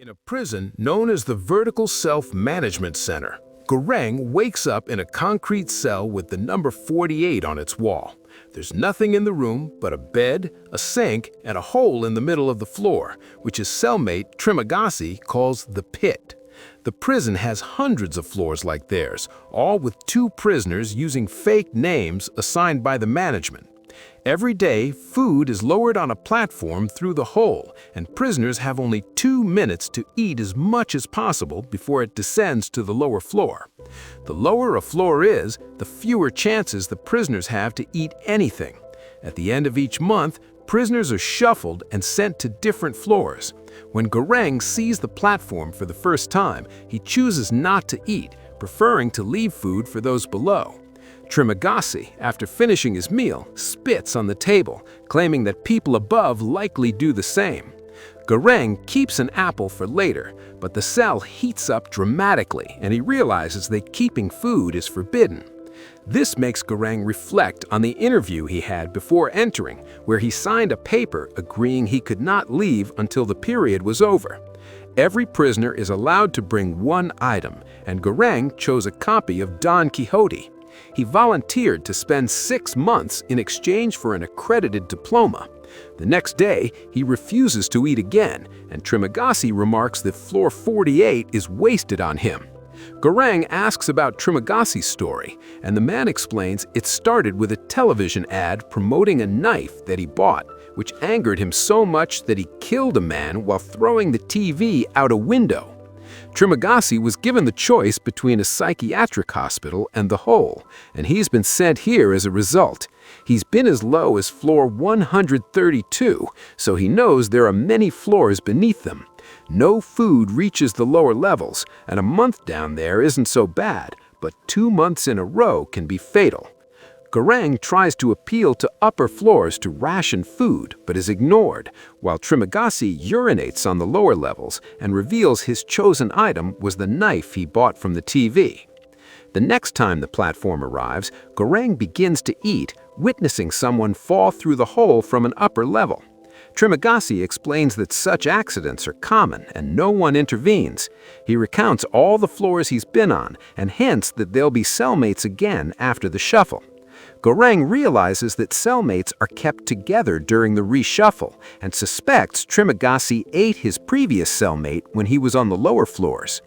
In a prison known as the Vertical Self-Management Center, Garang wakes up in a concrete cell with the number 48 on its wall. There's nothing in the room but a bed, a sink, and a hole in the middle of the floor, which his cellmate Trimagasi calls the pit. The prison has hundreds of floors like theirs, all with two prisoners using fake names assigned by the management. Every day, food is lowered on a platform through the hole, and prisoners have only 2 minutes to eat as much as possible before it descends to the lower floor. The lower a floor is, the fewer chances the prisoners have to eat anything. At the end of each month, prisoners are shuffled and sent to different floors. When Garang sees the platform for the first time, he chooses not to eat, preferring to leave food for those below. Trimagasi, after finishing his meal, spits on the table, claiming that people above likely do the same. Garang keeps an apple for later, but the cell heats up dramatically and he realizes that keeping food is forbidden. This makes Garang reflect on the interview he had before entering, where he signed a paper agreeing he could not leave until the period was over. Every prisoner is allowed to bring one item, and Garang chose a copy of Don Quixote. He volunteered to spend 6 months in exchange for an accredited diploma. The next day, he refuses to eat again, and Trimagasi remarks that floor 48 is wasted on him. Garang asks about Trimagasi's story, and the man explains it started with a television ad promoting a knife that he bought, which angered him so much that he killed a man while throwing the TV out a window. Trimagasi was given the choice between a psychiatric hospital and the hole, and he's been sent here as a result. He's been as low as floor 132, so he knows there are many floors beneath them. No food reaches the lower levels, and a month down there isn't so bad, but 2 months in a row can be fatal. Garang tries to appeal to upper floors to ration food, but is ignored, while Trimagasi urinates on the lower levels and reveals his chosen item was the knife he bought from the TV. The next time the platform arrives, Garang begins to eat, witnessing someone fall through the hole from an upper level. Trimagasi explains that such accidents are common and no one intervenes. He recounts all the floors he's been on and hints that they'll be cellmates again after the shuffle. Garang realizes that cellmates are kept together during the reshuffle and suspects Trimagasi ate his previous cellmate when he was on the lower floors.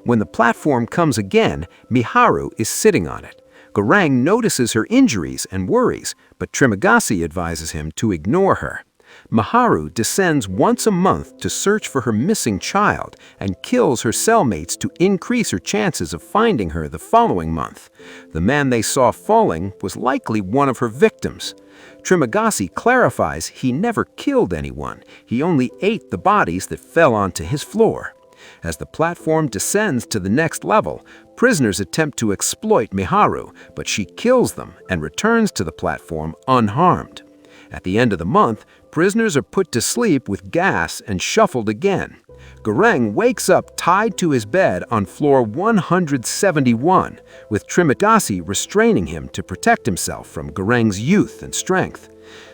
When the platform comes again, Miharu is sitting on it. Garang notices her injuries and worries, but Trimagasi advises him to ignore her. Miharu descends once a month to search for her missing child and kills her cellmates to increase her chances of finding her the following month. The man they saw falling was likely one of her victims. Trimagasi clarifies he never killed anyone, he only ate the bodies that fell onto his floor. As the platform descends to the next level, prisoners attempt to exploit Miharu, but she kills them and returns to the platform unharmed. At the end of the month, prisoners are put to sleep with gas and shuffled again. Garang wakes up tied to his bed on floor 171, with Trimagasi restraining him to protect himself from Garang's youth and strength.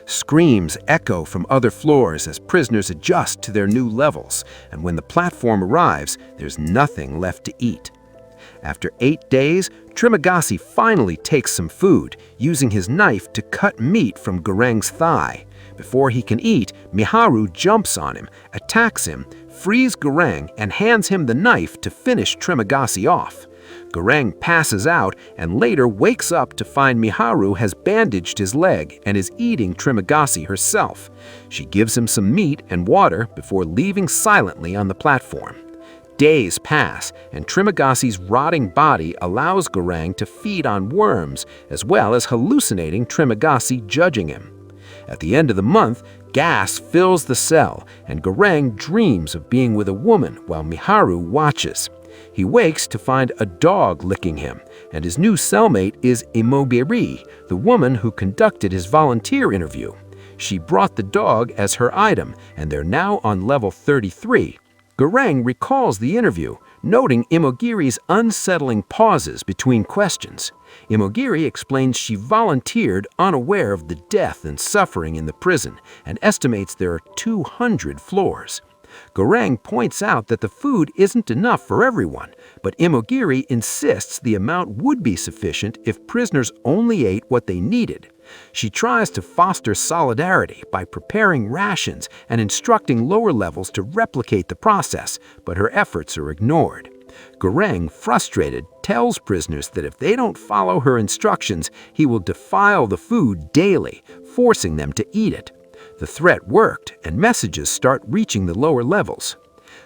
Screams echo from other floors as prisoners adjust to their new levels, and when the platform arrives, there's nothing left to eat. After 8 days, Trimagasi finally takes some food, using his knife to cut meat from Garang's thigh. Before he can eat, Miharu jumps on him, attacks him, frees Garang, and hands him the knife to finish Trimagasi off. Garang passes out and later wakes up to find Miharu has bandaged his leg and is eating Trimagasi herself. She gives him some meat and water before leaving silently on the platform. Days pass, and Trimagasi's rotting body allows Garang to feed on worms, as well as hallucinating Trimagasi judging him. At the end of the month, gas fills the cell, and Garang dreams of being with a woman while Miharu watches. He wakes to find a dog licking him, and his new cellmate is Imogiri, the woman who conducted his volunteer interview. She brought the dog as her item, and they're now on level 33. Garang recalls the interview, noting Imogiri's unsettling pauses between questions. Imogiri explains she volunteered unaware of the death and suffering in the prison and estimates there are 200 floors. Goreng points out that the food isn't enough for everyone, but Imogiri insists the amount would be sufficient if prisoners only ate what they needed. She tries to foster solidarity by preparing rations and instructing lower levels to replicate the process, but her efforts are ignored. Goreng, frustrated, tells prisoners that if they don't follow her instructions, he will defile the food daily, forcing them to eat it. The threat worked, and messages start reaching the lower levels.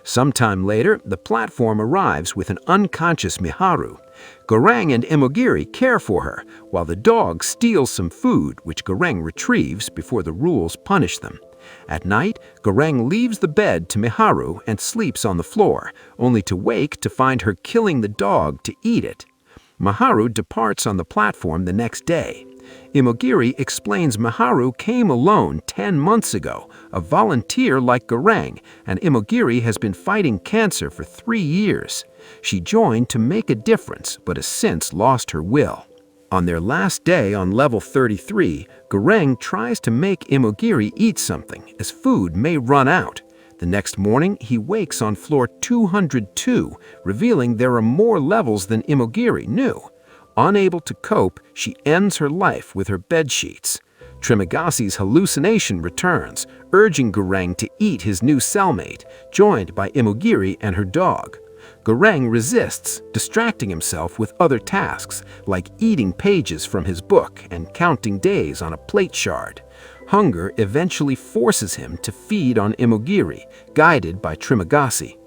Sometime later, the platform arrives with an unconscious Miharu. Goreng and Imogiri care for her, while the dog steals some food, which Goreng retrieves before the rules punish them. At night, Goreng leaves the bed to Miharu and sleeps on the floor, only to wake to find her killing the dog to eat it. Miharu departs on the platform the next day. Imogiri explains Miharu came alone 10 months ago, a volunteer like Goreng, and Imogiri has been fighting cancer for 3 years. She joined to make a difference, but has since lost her will. On their last day on level 33, Goreng tries to make Imogiri eat something, as food may run out. The next morning, he wakes on floor 202, revealing there are more levels than Imogiri knew. Unable to cope, she ends her life with her bedsheets. Trimagasi's hallucination returns, urging Goreng to eat his new cellmate, joined by Imogiri and her dog. Goreng resists, distracting himself with other tasks, like eating pages from his book and counting days on a plate shard. Hunger eventually forces him to feed on Imogiri, guided by Trimagasi.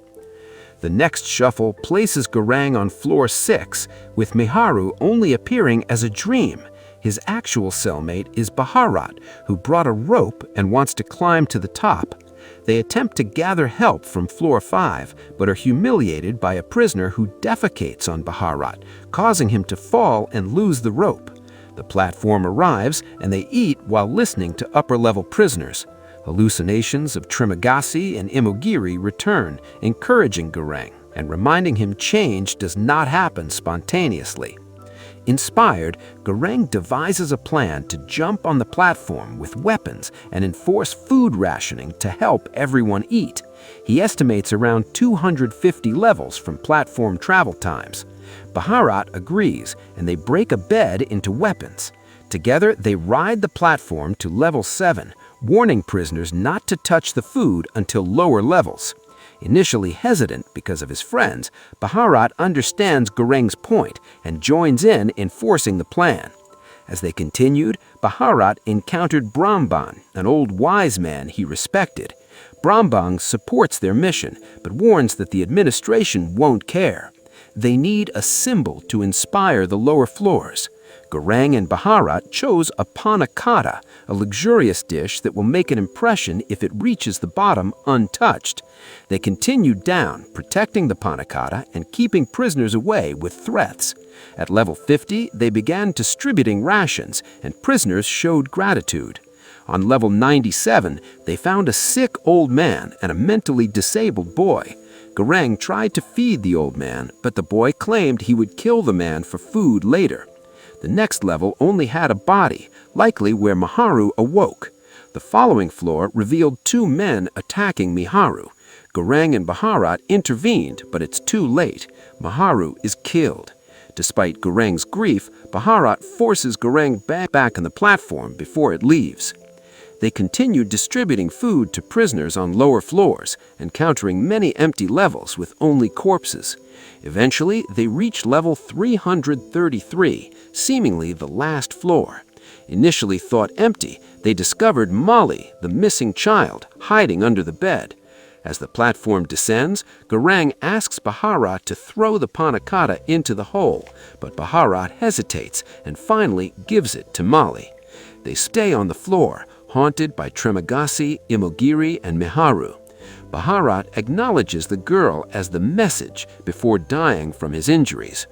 The next shuffle places Goreng on floor 6, with Miharu only appearing as a dream. His actual cellmate is Baharat, who brought a rope and wants to climb to the top. They attempt to gather help from floor 5, but are humiliated by a prisoner who defecates on Baharat, causing him to fall and lose the rope. The platform arrives, and they eat while listening to upper-level prisoners. Hallucinations of Trimagasi and Imogiri return, encouraging Goreng and reminding him change does not happen spontaneously. Inspired, Goreng devises a plan to jump on the platform with weapons and enforce food rationing to help everyone eat. He estimates around 250 levels from platform travel times. Baharat agrees, and they break a bed into weapons. Together, they ride the platform to level 7, warning prisoners not to touch the food until lower levels. Initially hesitant because of his friends, Baharat understands Goreng's point and joins in enforcing the plan. As they continued, Baharat encountered Brambang, an old wise man he respected. Brambang supports their mission, but warns that the administration won't care. They need a symbol to inspire the lower floors. Goreng and Baharat chose a panna cotta, a luxurious dish that will make an impression if it reaches the bottom untouched. They continued down, protecting the panna cotta and keeping prisoners away with threats. At level 50, they began distributing rations, and prisoners showed gratitude. On level 97, they found a sick old man and a mentally disabled boy. Goreng tried to feed the old man, but the boy claimed he would kill the man for food later. The next level only had a body, likely where Miharu awoke. The following floor revealed 2 men attacking Miharu. Goreng and Baharat intervened, but it's too late. Miharu is killed. Despite Goreng's grief, Baharat forces Goreng back on the platform before it leaves. They continued distributing food to prisoners on lower floors, encountering many empty levels with only corpses. Eventually, they reached level 333, seemingly the last floor. Initially thought empty, they discovered Molly, the missing child, hiding under the bed. As the platform descends, Goreng asks Baharat to throw the panna cotta into the hole, but Baharat hesitates and finally gives it to Molly. They stay on the floor, haunted by Trimagasi, Imogiri, and Miharu. Baharat acknowledges the girl as the message before dying from his injuries.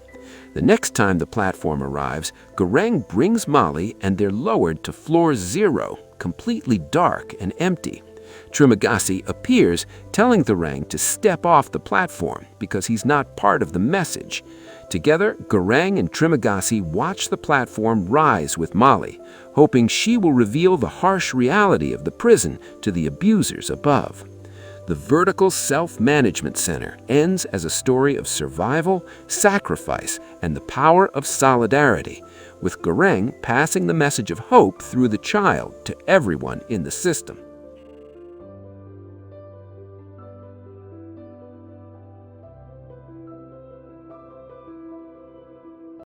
The next time the platform arrives, Goreng brings Molly and they're lowered to floor 0, completely dark and empty. Trimagasi appears, telling Goreng to step off the platform because he's not part of the message. Together, Goreng and Trimagasi watch the platform rise with Molly, hoping she will reveal the harsh reality of the prison to the abusers above. The Vertical Self-Management Center ends as a story of survival, sacrifice, and the power of solidarity, with Gareng passing the message of hope through the child to everyone in the system.